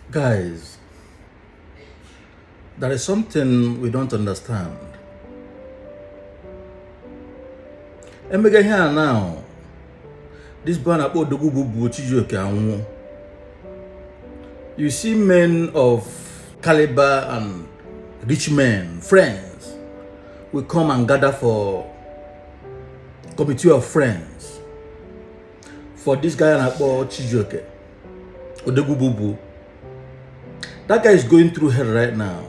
Guys, there is something we don't understand. And we get here now. This ban about Odogwu Boo Boo. You see men of caliber and rich men, friends, will come and gather for committee of friends for this guy about Chijoke, Odogwu Boo Boo. That guy is going through hell right now.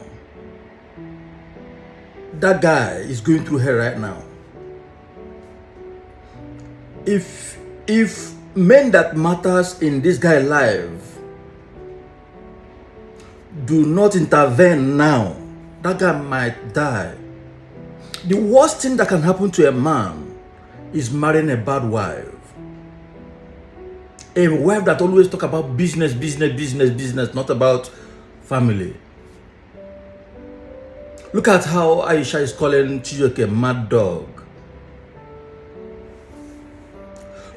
That guy is going through hell right now. If men that matters in this guy's life do not intervene now, that guy might die. The worst thing that can happen to a man is marrying a bad wife. A wife that always talk about business, not about family. Look at how Aisha is calling Chijoke a mad dog.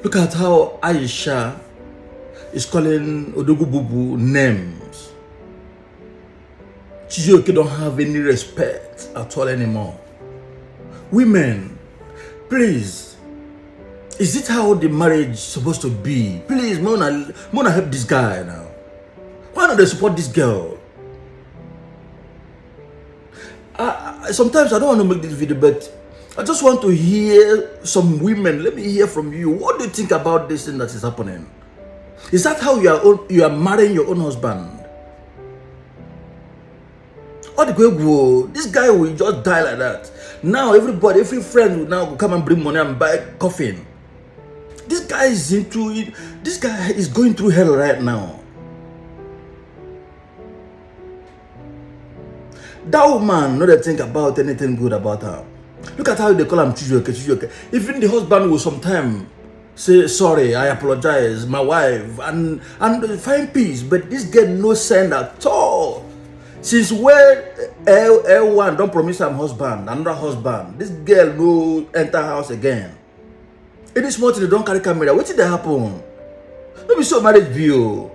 Look at how Aisha is calling Odogwu Boo Boo names. Chijoke don't have any respect at all anymore. Women, please, is it how the marriage is supposed to be? Please, Mona help this guy now. Why don't they support this girl? Sometimes I don't want to make this video, but I just want to hear some women. Let me hear from you. What do you think about this thing that is happening? Is that how you are marrying your own husband? Odogwu, this guy will just die like that. Now everybody, every friend will now come and bring money and buy coffin. This guy is into it. This guy is going through hell right now. That woman not think about anything good about her. Look at how they call him Chijoke. Even the husband will sometimes say, sorry, I apologize, my wife, and find peace. But this girl no send at all. Since where L1 don't promise him husband, another husband, this girl no enter house again. It is small they don't carry camera. What did that happen? Maybe so marriage view.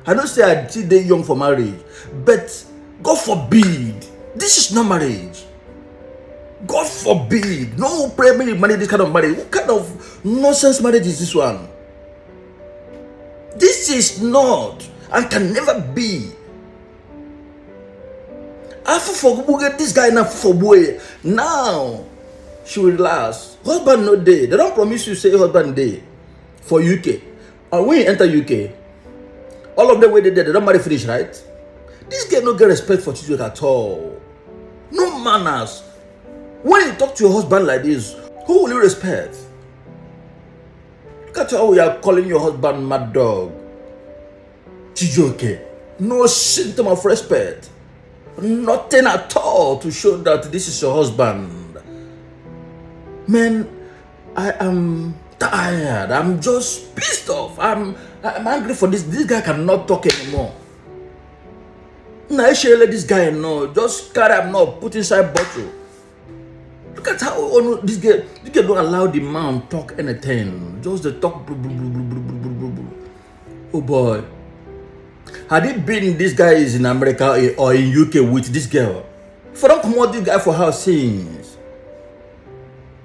I don't say I see they young for marriage, but God forbid, this is not marriage. God forbid. No pray me marry this kind of marriage. What kind of nonsense marriage is this one? This is not and can never be. After for this guy now for boy. Now she will last. Husband no day. They don't promise you say husband day for UK. And when you enter UK, all of them where they don't marry finish, right? This girl no get respect for children at all. No manners. When you talk to your husband like this, who will you respect? Look at how you are calling your husband mad dog. Chijoke. No symptom of respect. Nothing at all to show that this is your husband. Man, I am tired. I'm just pissed off. I'm angry for this. This guy cannot talk anymore. Now I should let this guy know. Just carry him now, put inside bottle. Look at how this girl don't allow the man talk anything. Just the talk. Oh boy. Had it been this guy is in America or in UK with this girl, if I don't come out this guy for her sins,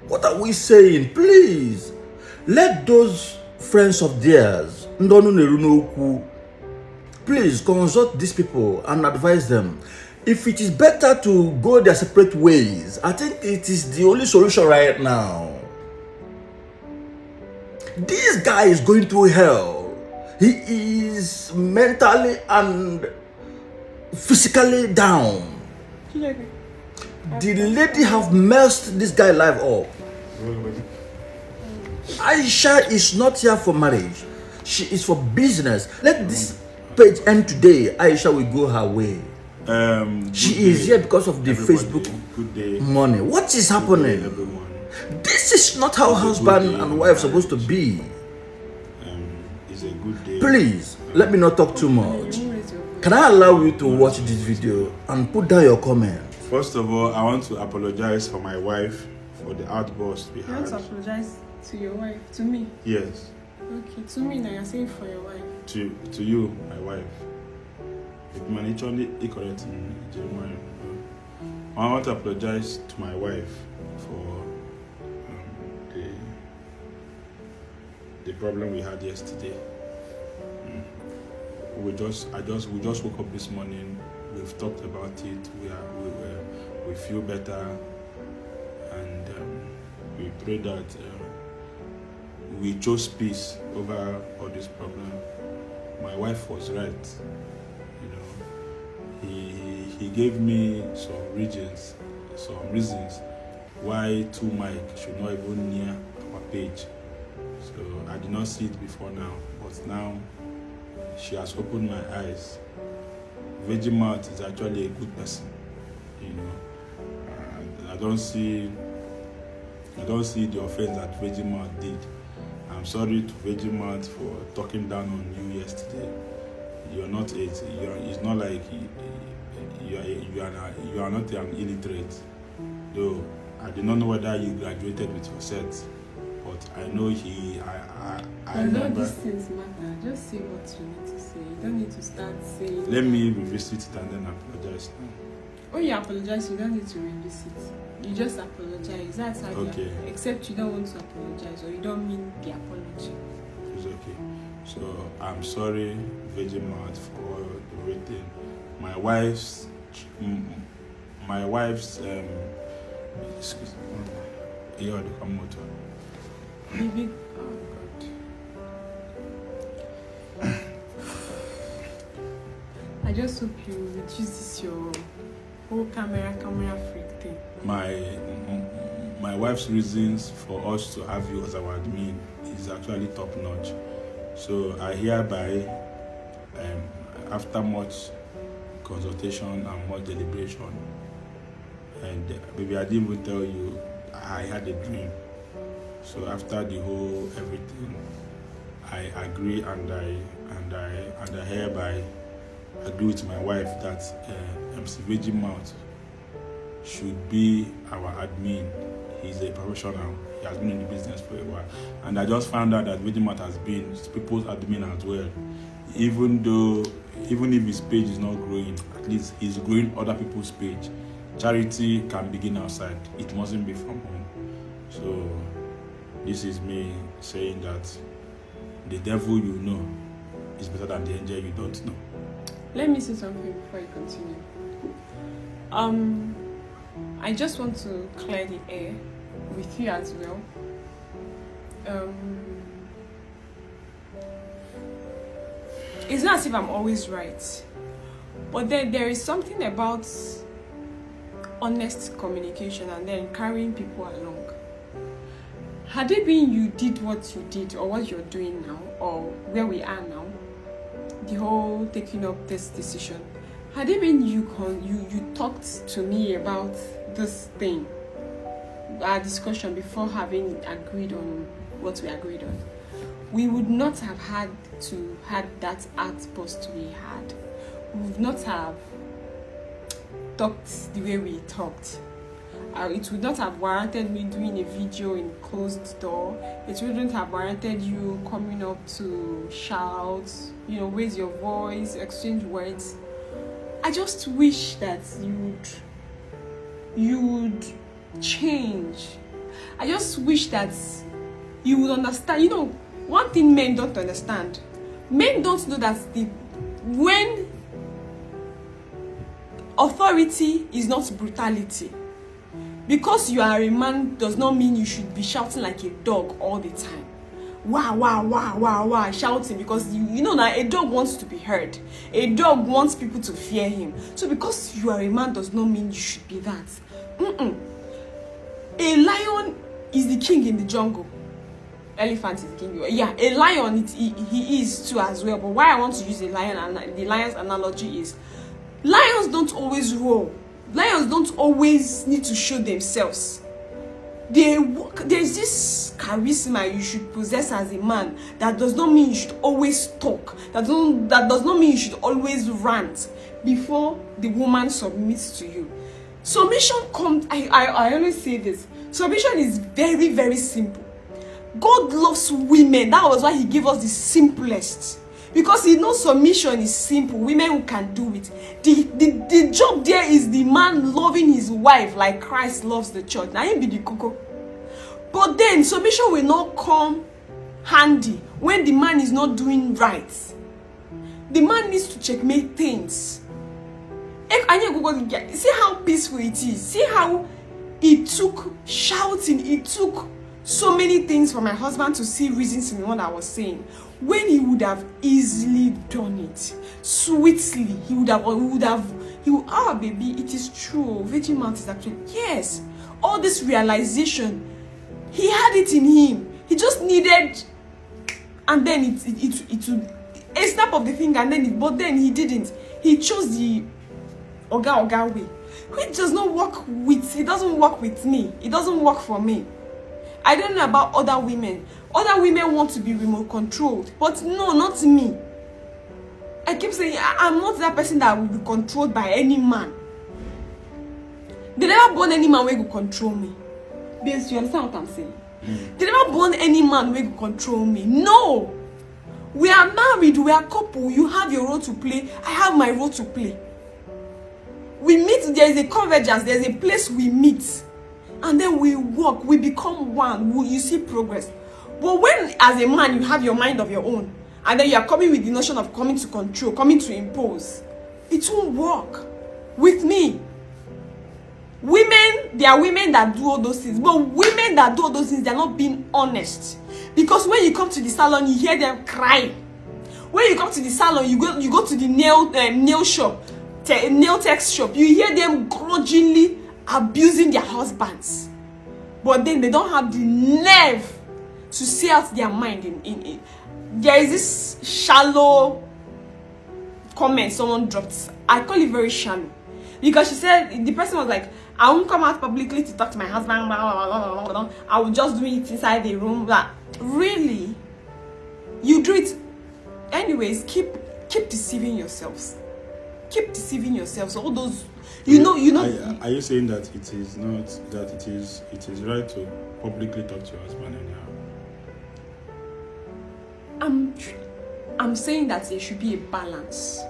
what are we saying? Please, let those friends of theirs, please consult these people and advise them. If it is better to go their separate ways, I think it is the only solution right now. This guy is going through hell. He is mentally and physically down. The lady have messed this guy's life up. Aisha is not here for marriage. She is for business. Let this page end today. Aisha will go her way. She is here because of the Facebook money. What is happening? This is not how husband and wife are supposed to be. It's a good day. Please, let me not talk too much. Can I allow you to watch this video and put down your comment? First of all, I want to apologize for my wife for the outburst we had. You want to apologize to your wife? To me? Yes. Okay, to me now you're saying for your wife. To you, my wife. incorrect. I want to apologize to my wife for the problem we had yesterday. We just woke up this morning. We've talked about it. We feel better, and we pray that we chose peace over all this problem. My wife was right. He gave me some reasons why two mic should not even near our page. So I did not see it before now, but now she has opened my eyes. Vegemite is actually a good person, I don't see the offense that Vegemite did. I'm sorry to Vegemite for talking down on you yesterday. You're not it. It's not like you are not an illiterate. Though I do not know whether you graduated with your set, but I know I remember. These things matter. Just say what you need to say. You don't need to start saying. Let me revisit it and then apologize now. When you apologize, you don't need to revisit. You just apologize. That's how okay. you except you don't want to apologize or you don't mean the apology. It's okay. So I'm sorry, Vegemite, for everything. My wife's excuse me. Yeah, the motor. Baby, oh God. I just hope you reduce this your whole camera freak thing. My wife's reasons for us to have you as our admin is actually top notch. So I hereby, after much consultation and much deliberation, and maybe I didn't even tell you, I had a dream. So after the whole everything, I agree and I hereby agree with my wife that MC Vegemite should be our admin. He's a professional. He has been in the business for a while. And I just found out that Vegemite has been people's admin as well. Even if his page is not growing, at least he's growing other people's page. Charity can begin outside. It mustn't be from home. So this is me saying that the devil you know is better than the angel you don't know. Let me say something before you continue. I just want to clear the air with you as well. It's not as if I'm always right, but then there is something about honest communication and then carrying people along. Had it been you did what you did or what you're doing now or where we are now, the whole taking up this decision, had it been you talked to me about this thing, our discussion before having agreed on what we agreed on, we would not have had that outburst we had. We would not have talked the way we talked. It would not have warranted me doing a video in closed door. It wouldn't have warranted you coming up to shout, raise your voice, exchange words. I just wish that you would change. I just wish that you would understand. One thing men don't understand. Men don't know that when authority is not brutality. Because you are a man does not mean you should be shouting like a dog all the time. Wah, wah, wah, wah, wah, shouting, because you know that a dog wants to be heard. A dog wants people to fear him. So because you are a man does not mean you should be that. A lion is the king in the jungle. Elephant is the king. Yeah, a lion, he is too as well. But why I want to use a lion, and the lion's analogy is, lions don't always roar. Lions don't always need to show themselves. There's this charisma you should possess as a man that does not mean you should always talk. That does not mean you should always rant before the woman submits to you. Submission comes, I always say this, submission is very, very simple. God loves women. That was why he gave us the simplest. Because he knows submission is simple. Women who can do it. The job there is the man loving his wife like Christ loves the church. Now him be the cocoa. But then submission will not come handy when the man is not doing right. The man needs to checkmate things. See how peaceful it is. See how it took shouting. It took so many things for my husband to see reasons in what I was saying. When he would have easily done it sweetly, he would, ah, baby, it is true. Virgin mouth is actually, yes. All this realization, he had it in him. He just needed, and then it would, a snap of the finger, and then but then he didn't. He chose the Oga way, which does not work with, it doesn't work with me. It doesn't work for me. I don't know about other women. Other women want to be remote controlled, but no, not me. I keep saying I'm not that person that will be controlled by any man. They never born any man who will control me. Because you understand what I'm saying? They never born any man who will control me. No. We are married, we are couple. You have your role to play. I have my role to play. We meet, there is a convergence, there is a place we meet. And then we work, we become one. You see progress. But when, as a man, you have your mind of your own, and then you are coming with the notion of coming to control, coming to impose, it won't work with me. Women, there are women that do all those things, but women that do all those things, they're not being honest. Because when you come to the salon, you hear them cry. When you come to the salon, you go to the nail shop, nail tech shop, you hear them grudgingly abusing their husbands. But then they don't have the nerve to say out their mind in there is this shallow comment someone dropped. I call it very shallow. Because she said, the person was like, I won't come out publicly to talk to my husband, blah, blah, blah, blah, blah. I will just do it inside the room. Blah. Really? You do it. Anyways, keep deceiving yourselves. Keep deceiving yourselves. All those, you know. Are you saying that it is not, that it is right to publicly talk to your husband anyhow? I'm saying that there should be a balance.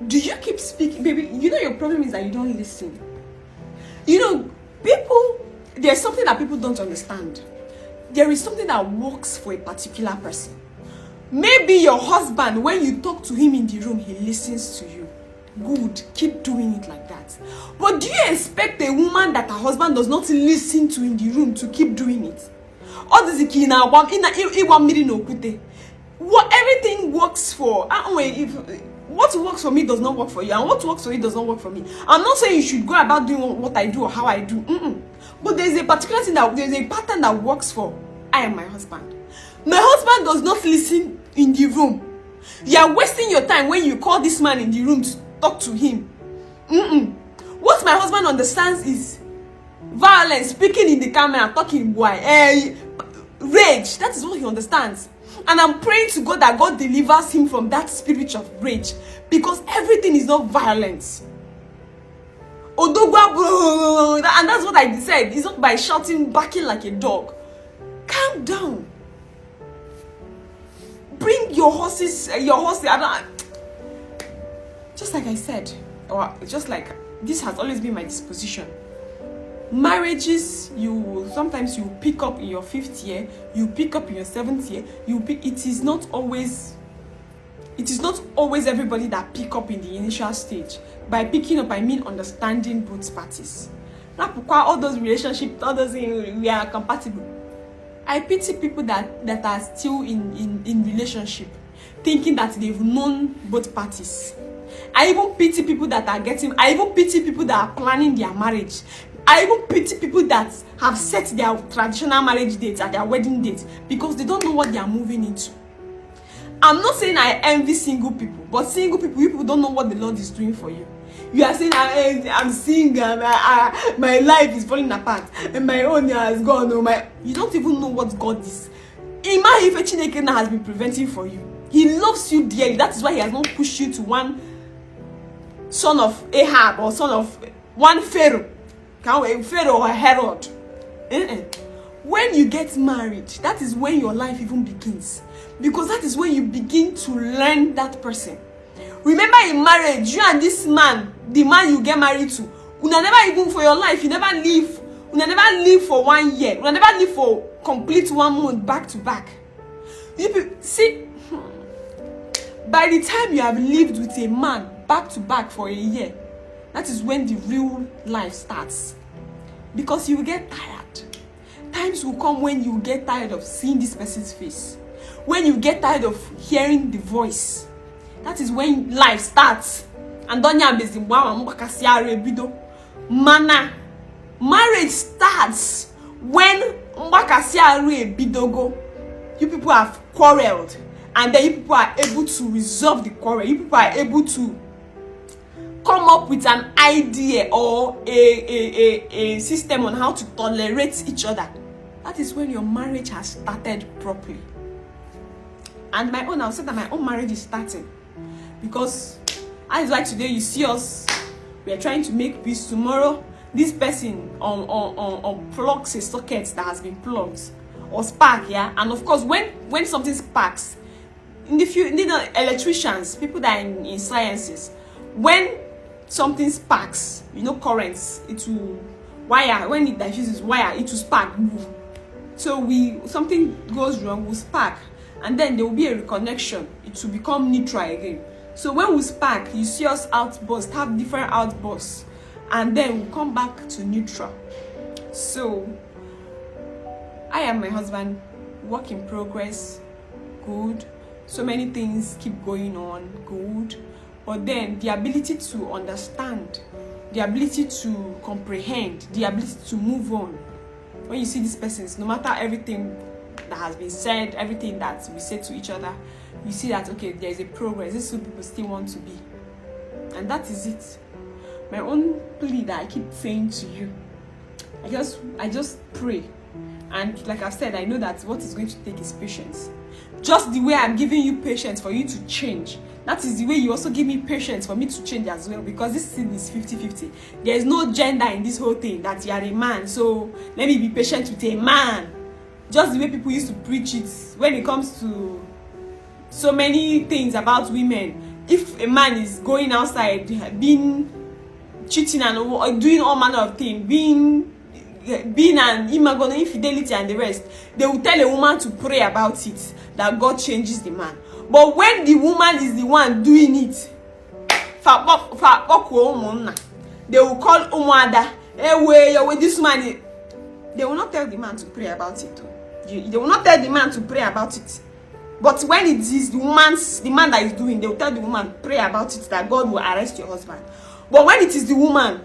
Do you keep speaking, baby? You know your problem is that you don't listen. You know, people, there's something that people don't understand. There is something that works for a particular person. Maybe your husband, when you talk to him in the room, he listens to you. Good, keep doing it like that. But do you expect a woman that her husband does not listen to in the room to keep doing it? What everything works for, what works for me does not work for you, and what works for you does not work for me. I'm not saying you should go about doing what I do or how I do. But there's a particular thing there's a pattern that works for I and my husband. My husband does not listen in the room. You are wasting your time when you call this man in the room to talk to him. What my husband understands is violence, speaking in the camera, talking rage. That is what he understands. And I'm praying to God that God delivers him from that spirit of rage, because everything is not violence. Odogwu Boo, and that's what I said. It's not by shouting, barking like a dog. Calm down. Bring your horses. Just like I said, or just like this has always been my disposition. Marriages, sometimes you pick up in your 5th year, you pick up in your 7th year, it is not always everybody that pick up in the initial stage. By picking up, I mean understanding both parties. All those relationships, all those things, we are compatible. I pity people that are still in relationship, thinking that they've known both parties. I even pity people that are people that are planning their marriage. I even pity people that have set their traditional marriage dates at their wedding date because they don't know what they are moving into. I'm not saying I envy single people, but single people don't know what the Lord is doing for you. You are saying, I'm single, my life is falling apart, and my own has gone. You don't even know what God is. Imagine if a Chineke has been preventing for you. He loves you dearly. That is why he has not pushed you to one son of Ahab or son of one Pharaoh. Pharaoh or Herod. When you get married, that is when your life even begins. because that is when you begin to learn that person. Remember, in marriage, you and this man, the man you get married to, una never even for your life, you never live for 1 year, una never live for complete 1 month back to back. You see, by the time you have lived with a man back to back for a year, that is when the real life starts. Because you will get tired. Times will come when you get tired of seeing this person's face. When you get tired of hearing the voice. That is when life starts. And Mana, marriage starts when you people have quarreled, and then you people are able to resolve the quarrel. You people are able to come up with an idea or a system on how to tolerate each other. That is when your marriage has started properly. And I'll say that my own marriage is starting. Because as like today, you see us, we are trying to make peace. Tomorrow, this person unplugs a socket that has been plugged or spark, yeah. And of course, when something sparks, in the electricians, people that are in sciences, when something sparks, currents, it will wire. When it diffuses wire, it will spark. So something goes wrong, will spark, and then there will be a reconnection. It will become neutral again. So when we spark, you see us outburst, have different outbursts, and then we'll come back to neutral. So I and my husband, work in progress, good. So many things keep going on, good. But then the ability to understand, the ability to comprehend, the ability to move on. When you see these persons, no matter everything that has been said, everything that we say to each other, you see that, okay, there is a progress. These two people still want to be. And that is it. My own plea that I keep saying to you, I just pray. And like I've said, I know that what is going to take is patience. Just the way I'm giving you patience for you to change, that is the way you also give me patience for me to change as well. Because this thing is 50-50. There is no gender in this whole thing, that you are a man, so let me be patient with a man. Just the way people used to preach it when it comes to so many things about women. If a man is going outside, being cheating and doing all manner of things, being an immaculate infidelity and the rest, they will tell a woman to pray about it, that God changes the man. But when the woman is the one doing it, they will call Umwada, hey, this man. They will not tell the man to pray about it. They will not tell the man to pray about it. But when it is the man that is doing, they will tell the woman, pray about it, that God will arrest your husband. But when it is the woman,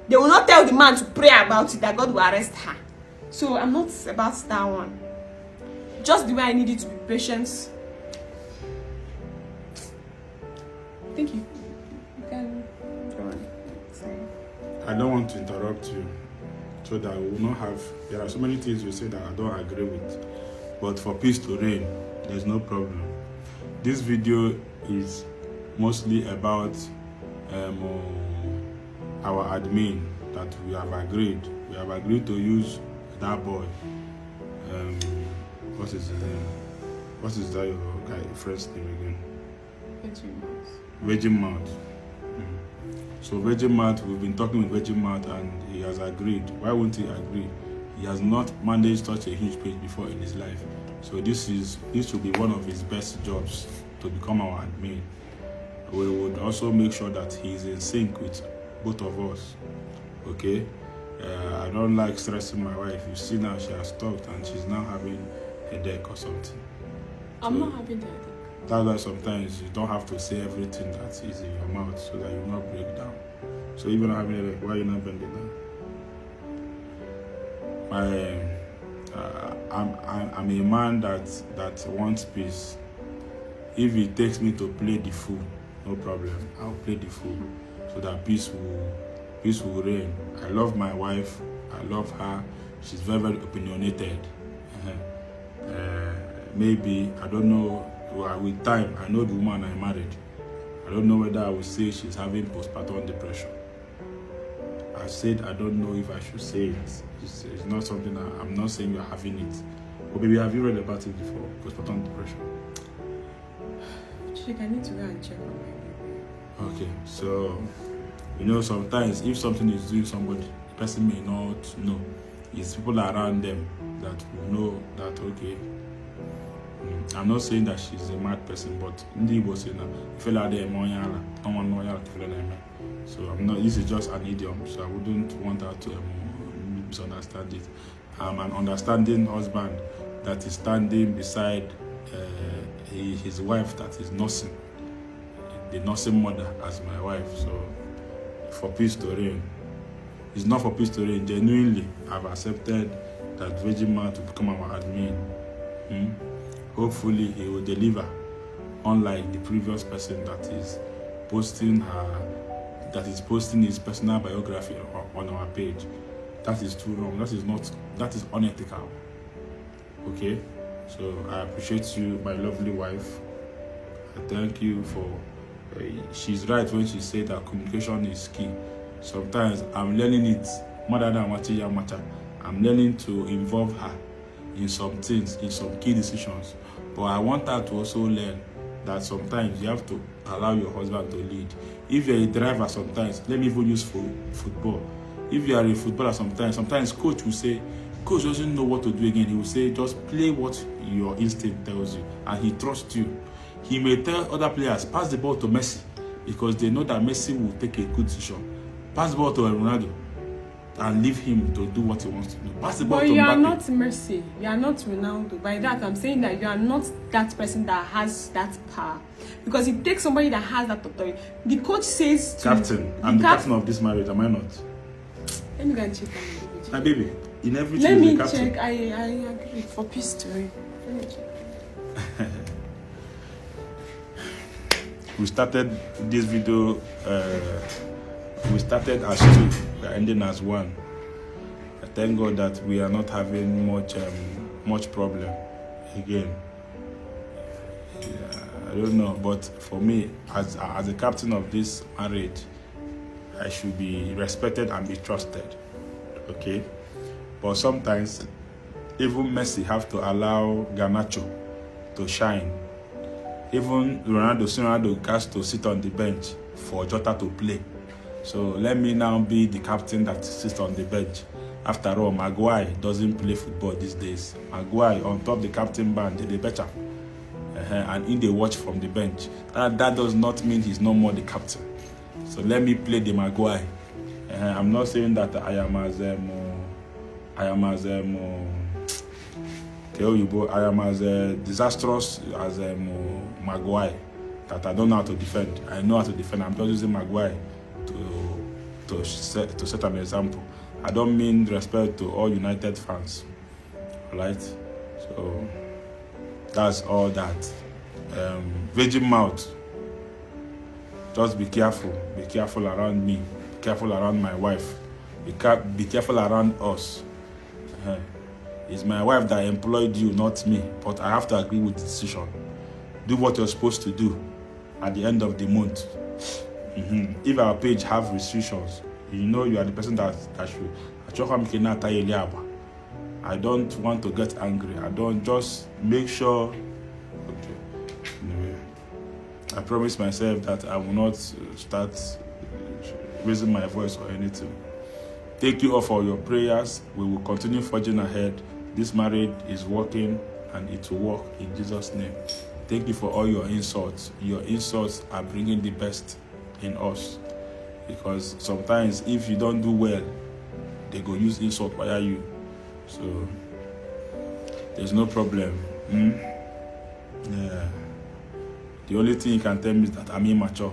they will not tell the man to pray about it, that God will arrest her. So I'm not about that one. Just the way I need you to be patient. Thank you. You can go on. Sorry. I don't want to interrupt you, so that we will not have. There are so many things you say that I don't agree with, but for peace to reign, there's no problem. This video is mostly about our admin that we have agreed. We have agreed to use that boy. What is his name? What is that your guy friend's name again? Virgin Mouth. So Virgin Mouth, we've been talking with Virgin Mouth and he has agreed. Why won't he agree? He has not managed such a huge page before in his life. So this should be one of his best jobs, to become our admin. We would also make sure that he is in sync with both of us. Okay? I don't like stressing my wife. You see now she has stopped and she's now having a headache or something. I'm not having a headache. That's why sometimes you don't have to say everything that is in your mouth so that you will not break down. So even having a headache, why are you not bending down? I'm a man that wants peace. If it takes me to play the fool, no problem. I'll play the fool so that peace will reign. I love my wife. I love her. She's very, very opinionated. Maybe, I don't know, with time, I know the woman I married. I don't know whether I would say she's having postpartum depression. I said I don't know if I should say it. It's not something I'm not saying you're having it. But maybe have you read about it before, postpartum depression? Chick, I need to go and check on my baby. Okay, so sometimes if something is doing somebody, the person may not know. It's people around them that will know that, okay. I'm not saying that she's a mad person, but Ndi was saying that if you are there, so I'm not. This is just an idiom, so I wouldn't want her to misunderstand it. I'm an understanding husband that is standing beside his wife that is nursing, the nursing mother as my wife. So for peace to reign. It's not for peace to reign. Genuinely, I've accepted that Virgin Man to become our admin. Hopefully, he will deliver, unlike the previous person that is posting his personal biography on our page. That is too wrong. That is unethical. Okay? So I appreciate you, my lovely wife. I thank you for she's right when she said that communication is key. Sometimes I'm learning it more than I'm learning to involve her in some things, in some key decisions. But I want her to also learn that sometimes you have to allow your husband to lead. If you're a driver, sometimes, let me even use football. If you are a footballer, sometimes coach will say, coach doesn't know what to do again. He will say, just play what your instinct tells you, and he trusts you. He may tell other players, pass the ball to Messi, because they know that Messi will take a good decision. Pass the ball to Ronaldo and leave him to do what he wants to do. Pass the ball to Mbappe. But you are not Messi. You are not Ronaldo. By that, I'm saying that you are not that person that has that power. Because it takes somebody that has that authority. The coach says to captain. I'm the captain of this marriage, am I not? Let me go and check on my baby. In everything, let me the captain. check. I agree. For peace to reign. Let me check. We started this video. We started as two. We're ending as one. I thank God that we are not having much problem again. I don't know, but for me, as a captain of this marriage, I should be respected and be trusted. Okay, but sometimes even Messi have to allow Garnacho to shine. Even Ronaldo has to sit on the bench for Jota to play. So let me now be the captain that sits on the bench. After all, Maguire doesn't play football these days. Maguire on top the captain band, they better. And in the watch from the bench. That does not mean he's no more the captain. So let me play the Maguire. I'm not saying that I am as disastrous as Maguire, that I don't know how to defend. I know how to defend. I'm just using Maguire to set an example. I don't mean respect to all United fans. Alright? So that's all that. Virgin mouth. Just be careful. Be careful around me. Be careful around my wife. Be careful around us. It's my wife that employed you, not me. But I have to agree with the decision. Do what you're supposed to do at the end of the month. If our page have restrictions, you are the person that should. I don't want to get angry. I don't just make sure. Okay. Anyway, I promise myself that I will not start raising my voice or anything. Thank you all for your prayers. We will continue forging ahead. This marriage is working and it will work in Jesus' name. Thank you for all your insults. Your insults are bringing the best in us, because sometimes if you don't do well, they go use insult via you. So there's no problem. Yeah. The only thing you can tell me is that I'm immature.